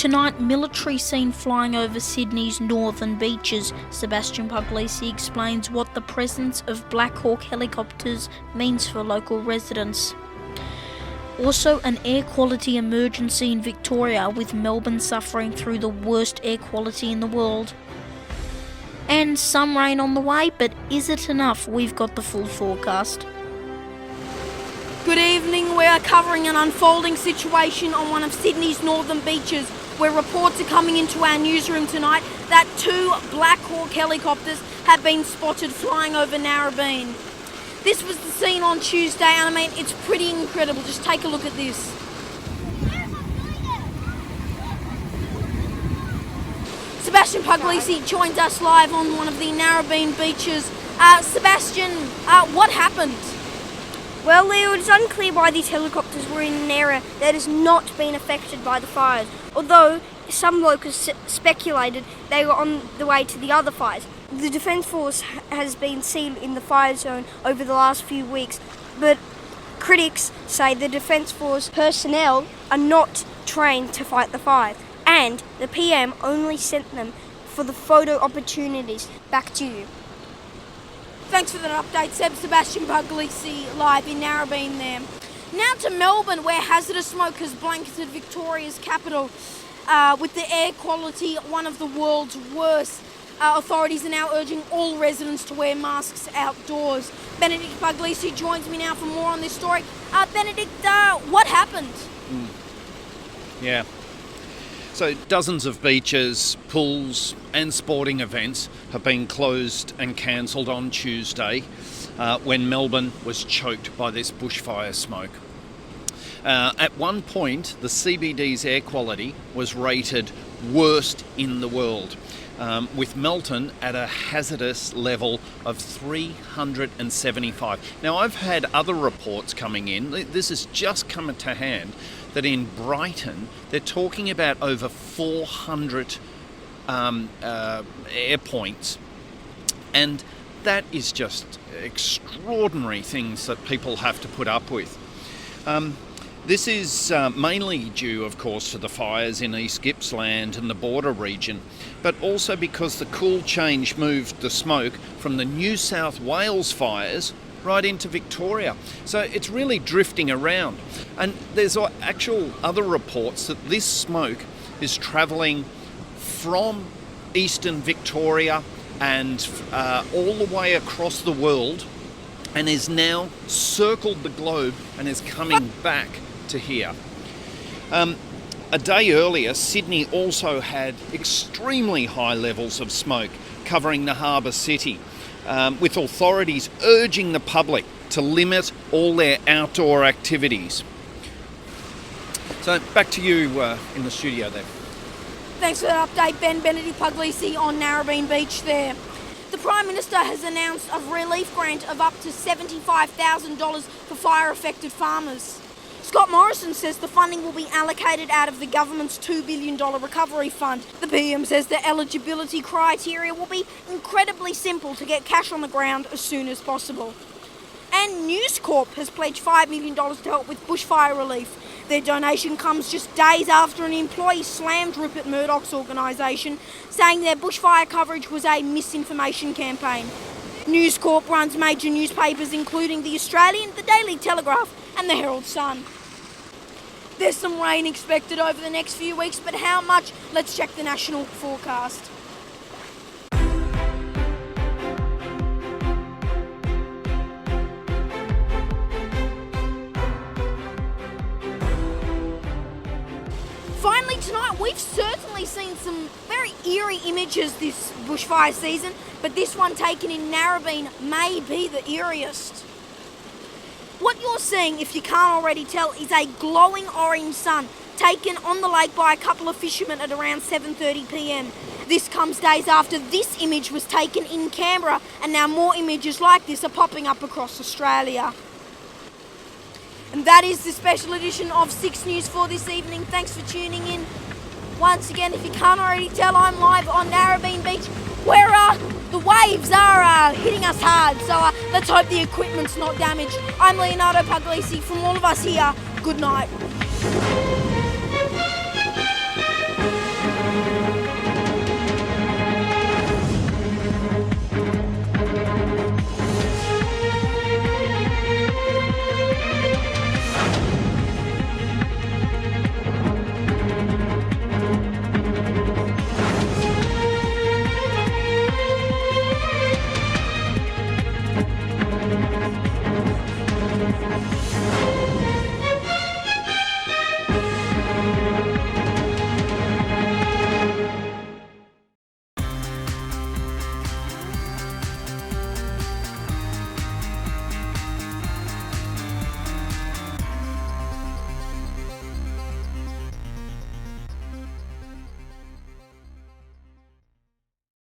Tonight, military seen flying over Sydney's northern beaches. Sebastian Puglisi explains what the presence of Black Hawk helicopters means for local residents. Also, an air quality emergency in Victoria, with Melbourne suffering through the worst air quality in the world. And some rain on the way, but is it enough? We've got the full forecast. Good evening. We are covering an unfolding situation on one of Sydney's northern beaches, where reports are coming into our newsroom tonight that 2 Black Hawk helicopters have been spotted flying over Narrabeen. This was the scene on Tuesday, and I mean, it's pretty incredible. Just take a look at this. Sebastian Puglisi joins us live on one of the Narrabeen beaches. Sebastian, what happened? Well, Leo, it is unclear why these helicopters were in an area that has not been affected by the fires, although some locals speculated they were on the way to the other fires. The Defence Force has been seen in the fire zone over the last few weeks, but critics say the Defence Force personnel are not trained to fight the fires, and the PM only sent them for the photo opportunities. Back to you. Thanks for that update, Sebastian Puglisi, live in Narrabeen there. Now to Melbourne, where hazardous smoke has blanketed Victoria's capital, with the air quality one of the world's worst. Authorities are now urging all residents to wear masks outdoors. Benedict Puglisi joins me now for more on this story. Benedict, what happened? Yeah. So dozens of beaches, pools and sporting events have been closed and cancelled on Tuesday when Melbourne was choked by this bushfire smoke. At one point, the CBD's air quality was rated worst in the world, with Melton at a hazardous level of 375. Now, I've had other reports coming in. This has just come to hand that in Brighton, they're talking about over 400 air points. And that is just extraordinary things that people have to put up with. This is mainly due, of course, to the fires in East Gippsland and the border region, but also because the cool change moved the smoke from the New South Wales fires right into Victoria. So it's really drifting around. And there's actual other reports that this smoke is travelling from eastern Victoria and all the way across the world, and is now circled the globe and is coming back to here. A day earlier, Sydney also had extremely high levels of smoke covering the harbour city, with authorities urging the public to limit all their outdoor activities. So back to you in the studio there. Thanks for that update, Benedict Puglisi on Narrabeen Beach there. The Prime Minister has announced a relief grant of up to $75,000 for fire-affected farmers. Scott Morrison says the funding will be allocated out of the government's $2 billion recovery fund. The PM says the eligibility criteria will be incredibly simple to get cash on the ground as soon as possible. And News Corp has pledged $5 million to help with bushfire relief. Their donation comes just days after an employee slammed Rupert Murdoch's organisation, saying their bushfire coverage was a misinformation campaign. News Corp runs major newspapers including The Australian, The Daily Telegraph and The Herald Sun. There's some rain expected over the next few weeks, but how much? Let's check the national forecast. Finally tonight, we've certainly seen some very eerie images this bushfire season, but this one taken in Narrabeen may be the eeriest. What you're seeing, if you can't already tell, is a glowing orange sun taken on the lake by a couple of fishermen at around 7:30 p.m. This comes days after this image was taken in Canberra, and now more images like this are popping up across Australia. And that is the special edition of 6 News for this evening. Thanks for tuning in. Once again, if you can't already tell, I'm live on Narrabeen Beach, where the waves are hitting us hard. So let's hope the equipment's not damaged. I'm Leonardo Puglisi. From all of us here, good night.